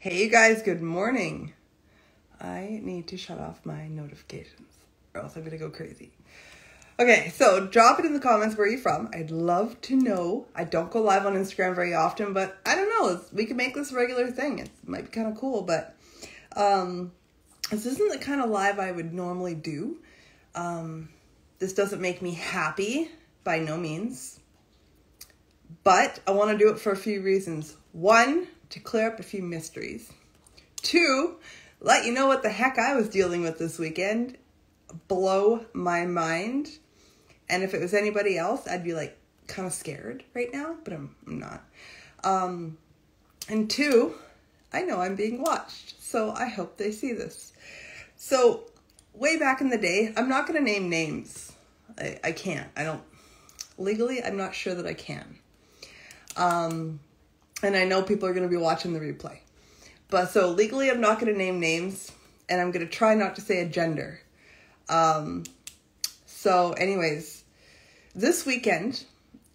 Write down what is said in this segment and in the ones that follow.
Hey you guys, good morning. I need to shut off my notifications or else I'm going to go crazy. Okay, so drop it in the comments where you're from. I'd love to know. I don't go live on Instagram very often, but I don't know. We can make this a regular thing. It might be kind of cool, but this isn't the kind of live I would normally do. This doesn't make me happy by no means, but I want to do it for a few reasons. One, to clear up a few mysteries. Two, let you know what the heck I was dealing with this weekend. Blow my mind. And if it was anybody else, I'd be like kind of scared right now, but I'm not. And two, I know I'm being watched, so I hope they see this. So way back in the day, I'm not going to name names. I can't. Legally, I'm not sure that I can. And I know people are going to be watching the replay. But so legally, I'm not going to name names. And I'm going to try not to say a gender. So anyways, this weekend,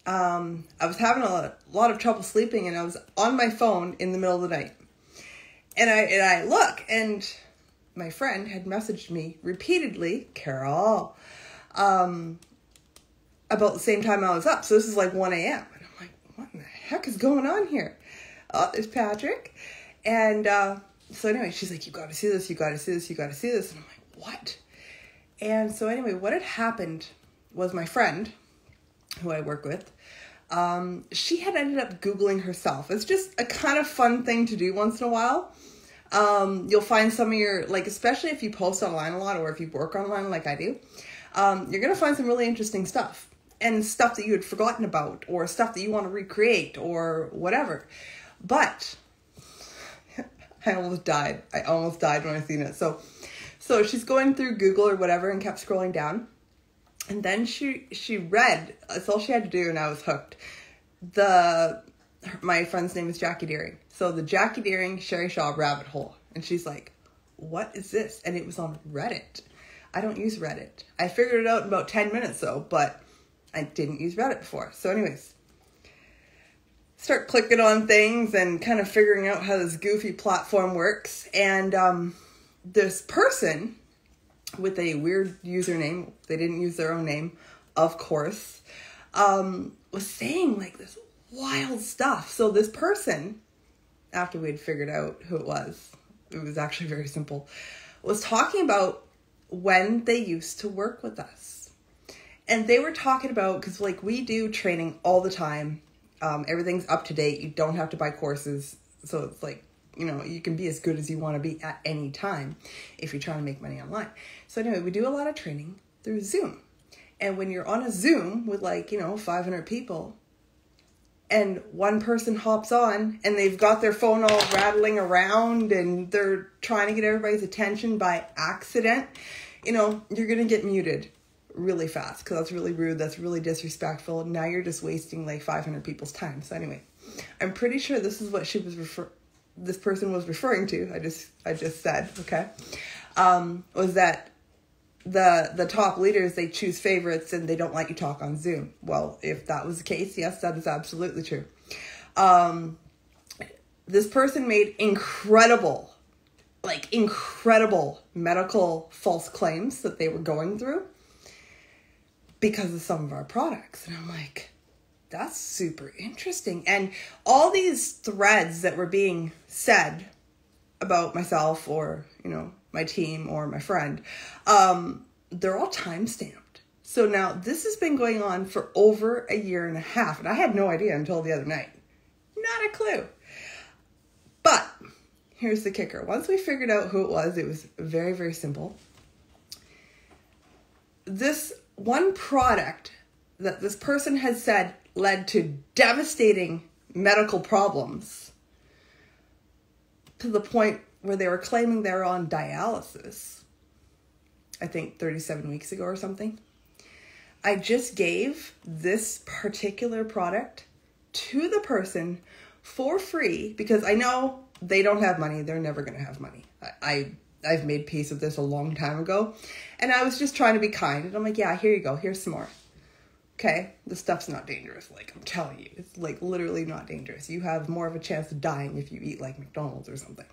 I was having a lot of trouble sleeping. And I was on my phone in the middle of the night. And I look. And my friend had messaged me repeatedly, Carol, about the same time I was up. So this is like 1 a.m. And I'm like, what in the heck is going on here? Oh, there's Patrick. And so anyway, she's like, you got to see this, you got to see this, you got to see this. And I'm like, what? And so anyway, what had happened was my friend, who I work with, she had ended up Googling herself. It's just a kind of fun thing to do once in a while. You'll find some of your, like, especially if you post online a lot or if you work online like I do, you're going to find some really interesting stuff. And stuff that you had forgotten about, or stuff that you want to recreate, or whatever. But I almost died. I almost died when I seen it. So she's going through Google or whatever and kept scrolling down. And then she read, that's all she had to do, and I was hooked. My friend's name is Jackie Deering. So the Jackie Deering Sherry Shaw rabbit hole. And she's like, what is this? And it was on Reddit. I don't use Reddit. I figured it out in about 10 minutes though, but I didn't use Reddit before. So anyways, start clicking on things and kind of figuring out how this goofy platform works. And this person with a weird username, they didn't use their own name, of course, was saying like this wild stuff. So this person, after we had figured out who it was actually very simple, was talking about when they used to work with us. And they were talking about, because like we do training all the time. Everything's up to date. You don't have to buy courses. So it's like, you can be as good as you want to be at any time if you're trying to make money online. So anyway, we do a lot of training through Zoom. And when you're on a Zoom with 500 people and one person hops on and they've got their phone all rattling around and they're trying to get everybody's attention by accident, you're going to get muted really fast because that's really rude. That's really disrespectful. Now you're just wasting 500 people's time. So anyway, I'm pretty sure this is what this person was referring to. I just said, okay, was that the top leaders, they choose favorites and they don't let you talk on Zoom. Well, if that was the case, yes, that is absolutely true. This person made incredible medical false claims that they were going through because of some of our products. And I'm like, that's super interesting. And all these threads that were being said about myself or, my team or my friend, they're all time-stamped. So now this has been going on for over a year and a half. And I had no idea until the other night. Not a clue. But here's the kicker. Once we figured out who it was very, very simple. This one product that this person had said led to devastating medical problems to the point where they were claiming they were on dialysis, I think 37 weeks ago or something. I just gave this particular product to the person for free because I know they don't have money. They're never going to have money. I've made peace with this a long time ago. And I was just trying to be kind. And I'm like, yeah, here you go. Here's some more. Okay, this stuff's not dangerous. Like, I'm telling you, it's like literally not dangerous. You have more of a chance of dying if you eat like McDonald's or something.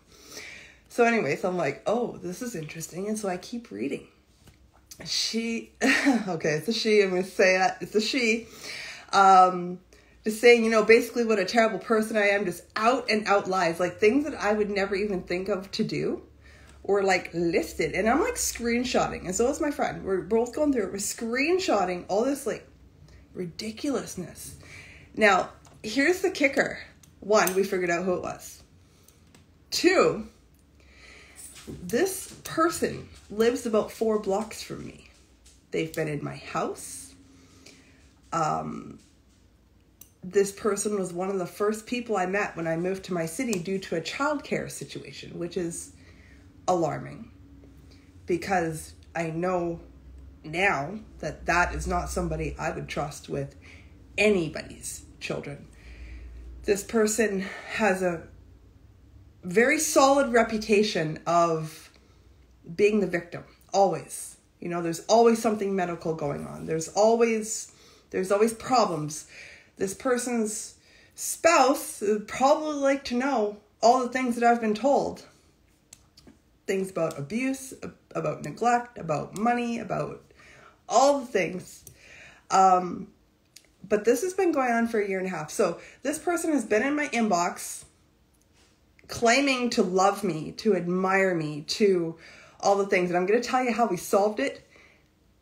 So anyways, I'm like, oh, this is interesting. And so I keep reading. Okay, it's a she. I'm going to say that. It's a she. Just saying, basically what a terrible person I am. Just out and out lies. Like things that I would never even think of to do. Or like listed. And I'm like screenshotting. And so is my friend. We're both going through it. We're screenshotting all this like ridiculousness. Now, here's the kicker. 1, we figured out who it was. 2, this person lives about 4 blocks from me. They've been in my house. This person was one of the first people I met when I moved to my city due to a childcare situation, which is alarming because I know now that that is not somebody I would trust with anybody's children. This person has a very solid reputation of being the victim. Always. There's always something medical going on. There's always problems. This person's spouse would probably like to know all the things that I've been told. Things about abuse, about neglect, about money, about all the things. But this has been going on for 1.5 years. So this person has been in my inbox claiming to love me, to admire me, to all the things. And I'm going to tell you how we solved it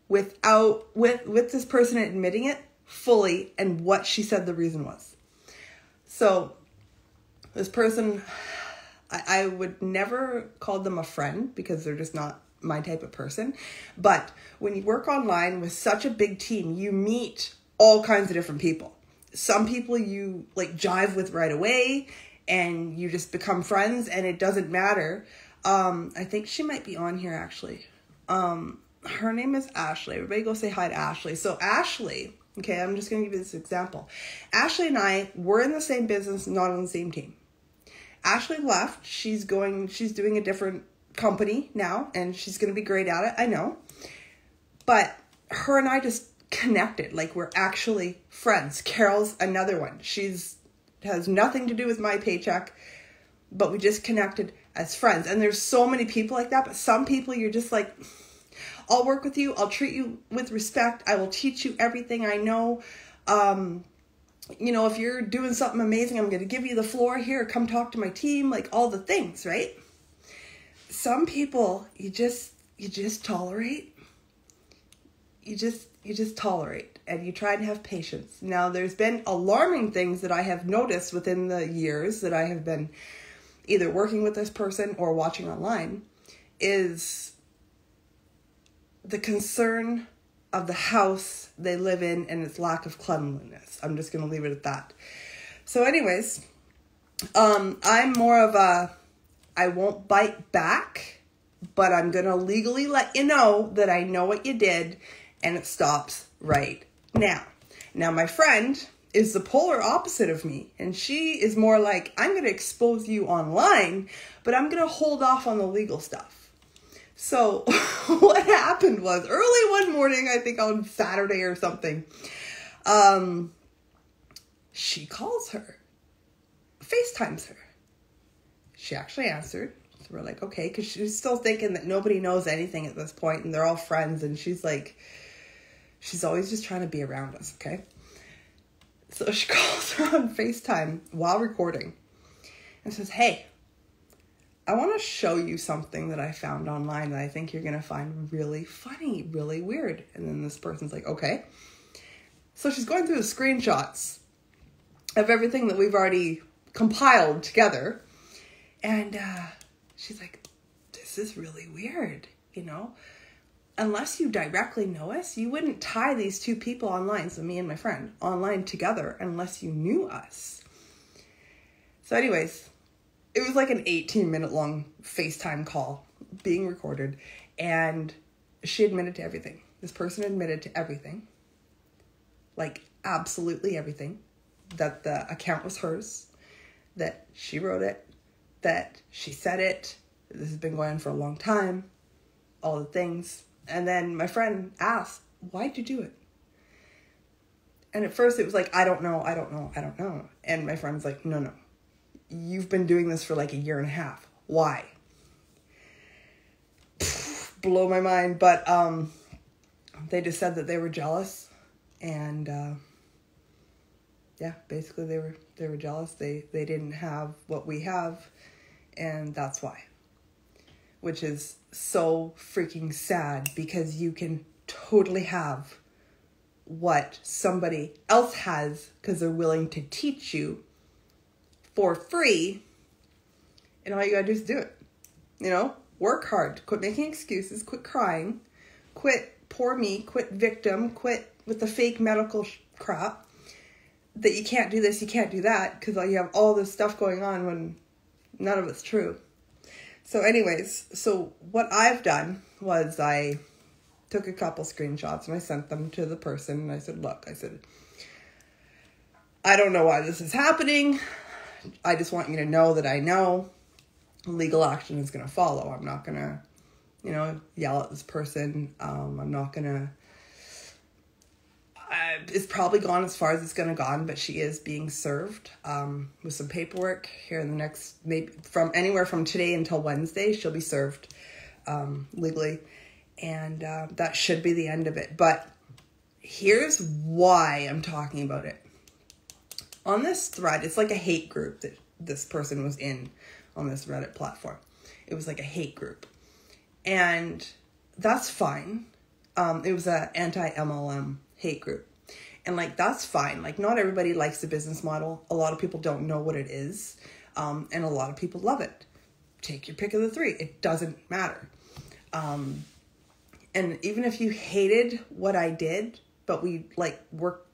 with this person admitting it fully and what she said the reason was. So this person, I would never call them a friend because they're just not my type of person. But when you work online with such a big team, you meet all kinds of different people. Some people you like jive with right away and you just become friends and it doesn't matter. I think she might be on here actually. Her name is Ashley. Everybody go say hi to Ashley. So Ashley, okay, I'm just going to give you this example. Ashley and I were in the same business, not on the same team. Ashley left. She's doing a different company now, and she's going to be great at it. I know. But her and I just connected. Like, we're actually friends. Carol's another one. Has nothing to do with my paycheck, but we just connected as friends. And there's so many people like that, but some people you're just like, I'll work with you. I'll treat you with respect. I will teach you everything I know. If you're doing something amazing, I'm going to give you the floor here. Come talk to my team, like all the things, right? Some people you just tolerate. You just tolerate and you try and have patience. Now, there's been alarming things that I have noticed within the years that I have been either working with this person or watching online is the concern of the house they live in and its lack of cleanliness. I'm just going to leave it at that. So anyways, I'm more of I won't bite back, but I'm going to legally let you know that I know what you did and it stops right now. Now, my friend is the polar opposite of me, and she is more like, I'm going to expose you online, but I'm going to hold off on the legal stuff. So what happened was early one morning, I think on Saturday or something, she calls her, FaceTimes her. She actually answered. So we're like, okay, because she's still thinking that nobody knows anything at this point and they're all friends. And she's like, she's always just trying to be around us, okay? So she calls her on FaceTime while recording and says, hey, I want to show you something that I found online that I think you're going to find really funny, really weird. And then this person's like, okay. So she's going through the screenshots of everything that we've already compiled together. And she's like, this is really weird, Unless you directly know us, you wouldn't tie these two people online, so me and my friend, online together unless you knew us. So anyways, it was like an 18-minute long FaceTime call being recorded, and she admitted to everything. This person admitted to everything, like absolutely everything, that the account was hers, that she wrote it, that she said it, this has been going on for a long time, all the things. And then my friend asked, why'd you do it? And at first it was like, I don't know. And my friend's like, no. You've been doing this for like a year and a half. Why? Blow my mind. But they just said that they were jealous. And basically they were jealous. They didn't have what we have. And that's why. Which is so freaking sad, because you can totally have what somebody else has because they're willing to teach you for free, and all you gotta do is do it. You know, work hard, quit making excuses, quit crying, quit poor me, quit victim, quit with the fake medical crap that you can't do this, you can't do that, because you have all this stuff going on when none of it's true. So anyways, so what I've done was I took a couple screenshots and I sent them to the person, and I said, look, I don't know why this is happening. I just want you to know that I know legal action is going to follow. I'm not going to, yell at this person. I'm not going to, it's probably gone as far as it's going to gone, but she is being served with some paperwork here in the next, maybe from anywhere from today until Wednesday, she'll be served legally. And that should be the end of it. But here's why I'm talking about it. On this thread, it's like a hate group that this person was in on this Reddit platform. It was like a hate group. And that's fine. It was an anti-MLM hate group. And like, that's fine. Like, not everybody likes the business model. A lot of people don't know what it is. And a lot of people love it. Take your pick of the three. It doesn't matter. And even if you hated what I did, but we work,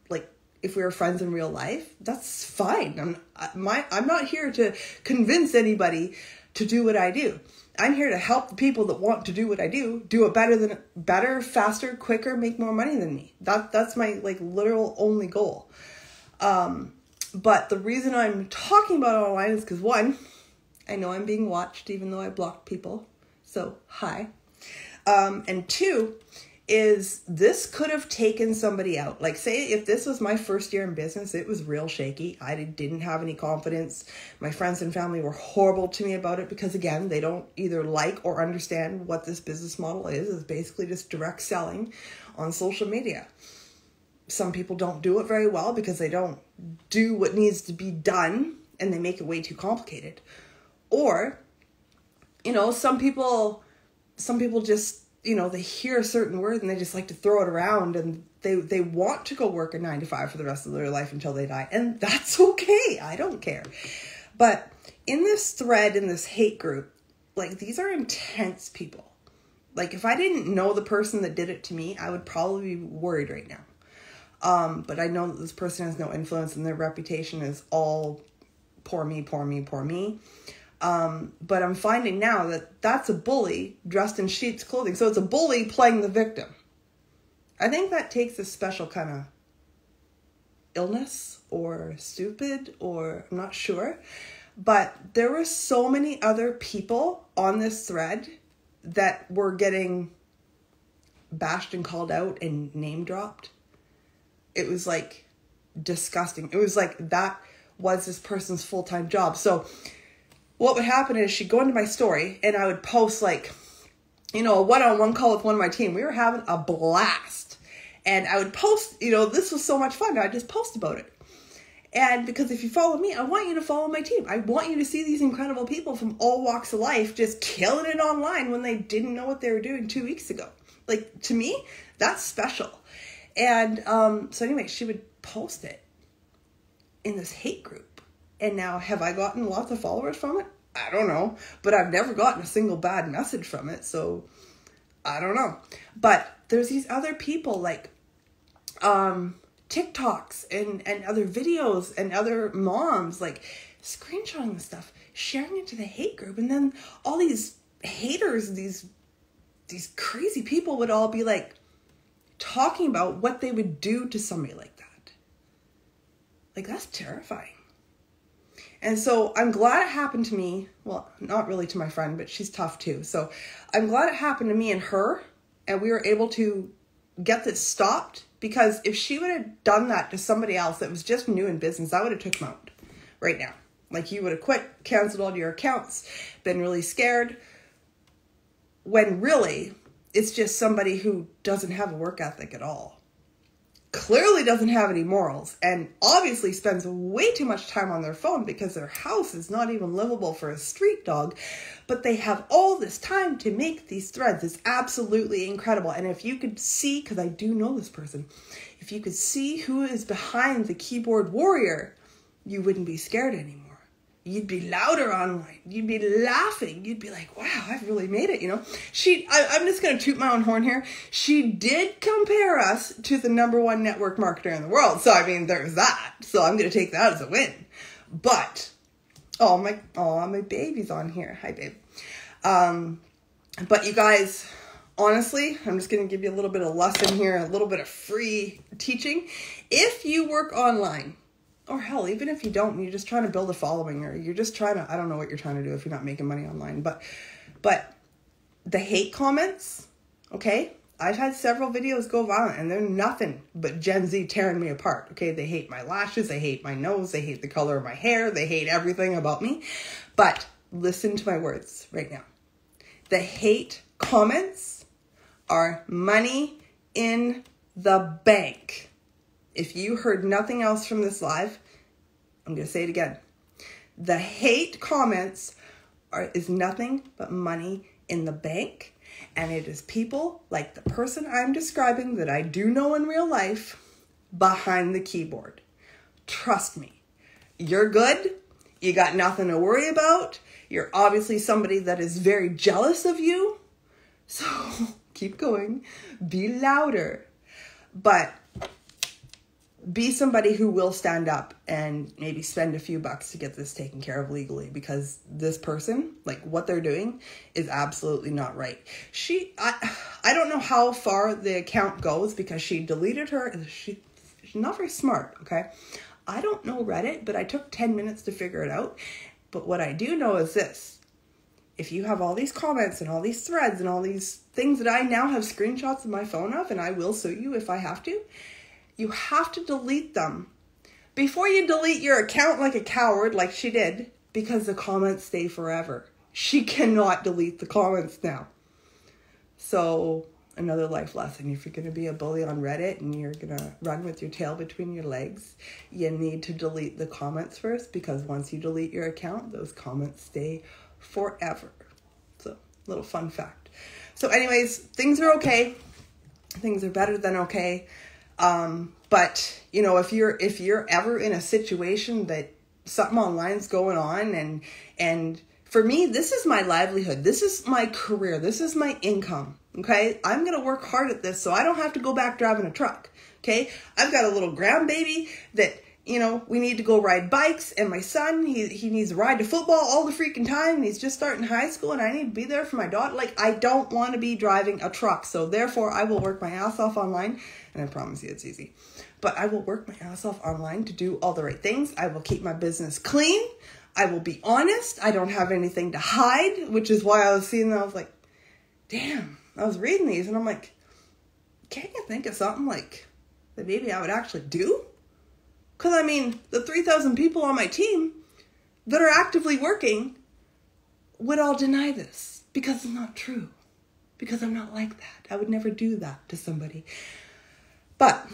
if we were friends in real life, that's fine. I'm not here to convince anybody to do what I do. I'm here to help the people that want to do what I do it better, faster, quicker, make more money than me. That's my literal only goal. But the reason I'm talking about it online is because, one, I know I'm being watched even though I blocked people. So, hi. And two is this could have taken somebody out. Like, say if this was my first year in business, it was real shaky. I didn't have any confidence. My friends and family were horrible to me about it because, again, they don't either like or understand what this business model is. It's basically just direct selling on social media. Some people don't do it very well because they don't do what needs to be done and they make it way too complicated. Or, some people just, they hear a certain word and they just like to throw it around, and they want to go work a 9 to 5 for the rest of their life until they die. And that's okay. I don't care. But in this thread, in this hate group, these are intense people. If I didn't know the person that did it to me, I would probably be worried right now. But I know that this person has no influence and their reputation is all poor me, poor me, poor me. But I'm finding now that that's a bully dressed in sheep's clothing. So it's a bully playing the victim. I think that takes a special kind of illness or stupid, or I'm not sure. But there were so many other people on this thread that were getting bashed and called out and name dropped. It was disgusting. It was that was this person's full-time job. So what would happen is she'd go into my story and I would post a one-on-one call with one of my team. We were having a blast. And I would post, this was so much fun. I'd just post about it. And because if you follow me, I want you to follow my team. I want you to see these incredible people from all walks of life just killing it online when they didn't know what they were doing 2 weeks ago. To me, that's special. And so anyway, she would post it in this hate group. And now, have I gotten lots of followers from it? I don't know. But I've never gotten a single bad message from it. So, I don't know. But there's these other people TikToks and other videos and other moms screenshotting this stuff, sharing it to the hate group. And then all these haters, these crazy people would all be talking about what they would do to somebody like that. That's terrifying. And so I'm glad it happened to me. Well, not really to my friend, but she's tough too. So I'm glad it happened to me and her. And we were able to get this stopped, because if she would have done that to somebody else that was just new in business, I would have took them out right now. Like, you would have quit, canceled all your accounts, been really scared, when really it's just somebody who doesn't have a work ethic at all. Clearly doesn't have any morals, and obviously spends way too much time on their phone because their house is not even livable for a street dog, but they have all this time to make these threads. It's absolutely incredible. And if you could see, because I do know this person, if you could see who is behind the keyboard warrior, you wouldn't be scared anymore. You'd be louder online. You'd be laughing. You'd be like, wow, I've really made it, you know. I'm just going to toot my own horn here. She did compare us to the #1 network marketer in the world. So, I mean, there's that. So I'm going to take that as a win. But, my baby's on here. Hi, babe. But you guys, honestly, I'm just going to give you a little bit of lesson here, a little bit of free teaching. If you work online, or hell, even if you don't, you're just trying to build a following, or you're just trying to, I don't know what you're trying to do if you're not making money online, but the hate comments, okay? I've had several videos go viral, and they're nothing but Gen Z tearing me apart, okay? They hate my lashes, they hate my nose, they hate the color of my hair, they hate everything about me. But listen to my words right now. The hate comments are money in the bank. If you heard nothing else from this live, I'm going to say it again. The hate comments is nothing but money in the bank. And it is people like the person I'm describing that I do know in real life behind the keyboard. Trust me. You're good. You got nothing to worry about. You're obviously somebody that is very jealous of you. So keep going. Be louder. But be somebody who will stand up and maybe spend a few bucks to get this taken care of legally, because this person, like, what they're doing is absolutely not right. I don't know how far the account goes, because she deleted her. She's not very smart, okay? I don't know Reddit, but I took 10 minutes to figure it out. But what I do know is this. If you have all these comments and all these threads and all these things that I now have screenshots of my phone of, and I will sue you if I have to, you have to delete them before you delete your account like a coward, like she did, because the comments stay forever. She cannot delete the comments now. So another life lesson. If you're going to be a bully on Reddit and you're going to run with your tail between your legs, you need to delete the comments first, because once you delete your account, those comments stay forever. So, little fun fact. So anyways, things are okay. Things are better than okay. But you know, if you're ever in a situation that something online's going on, and for me, this is my livelihood. This is my career. This is my income. Okay. I'm going to work hard at this so I don't have to go back driving a truck. Okay. I've got a little grandbaby that, you know, we need to go ride bikes, and my son, he needs to ride to football all the freaking time, and he's just starting high school, and I need to be there for my daughter. Like, I don't want to be driving a truck. So therefore I will work my ass off online, and I promise you it's easy. But I will work my ass off online to do all the right things. I will keep my business clean. I will be honest. I don't have anything to hide, which is why I was seeing that. I was like, damn, I was reading these and I'm like, can't you think of something like that maybe I would actually do? Because I mean, the 3,000 people on my team that are actively working would all deny this because it's not true. Because I'm not like that. I would never do that to somebody. But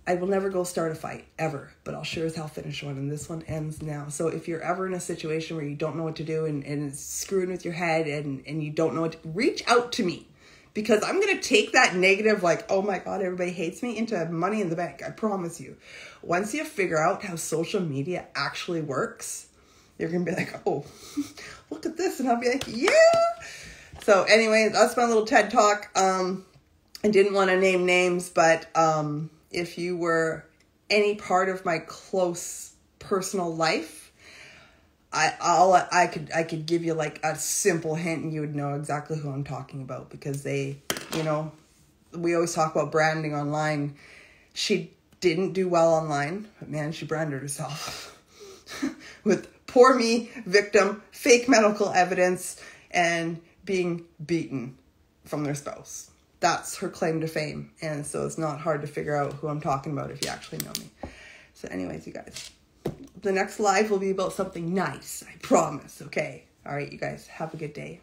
I will never go start a fight, ever. But I'll sure as hell finish one, and this one ends now. So if you're ever in a situation where you don't know what to do and it's screwing with your head and you don't know what to, reach out to me. Because I'm going to take that negative, like, oh my God, everybody hates me, into money in the bank. I promise you. Once you figure out how social media actually works, you're going to be like, oh, look at this. And I'll be like, yeah. So anyway, that's my little TED Talk. I didn't want to name names, but if you were any part of my close personal life, I could give you like a simple hint and you would know exactly who I'm talking about, because they, you know, we always talk about branding online. She didn't do well online, but man, she branded herself with poor me, victim, fake medical evidence, and being beaten from their spouse. that's her claim to fame. And so it's not hard to figure out who I'm talking about if you actually know me. So anyways, you guys, the next live will be about something nice. I promise. Okay. All right, you guys, have a good day.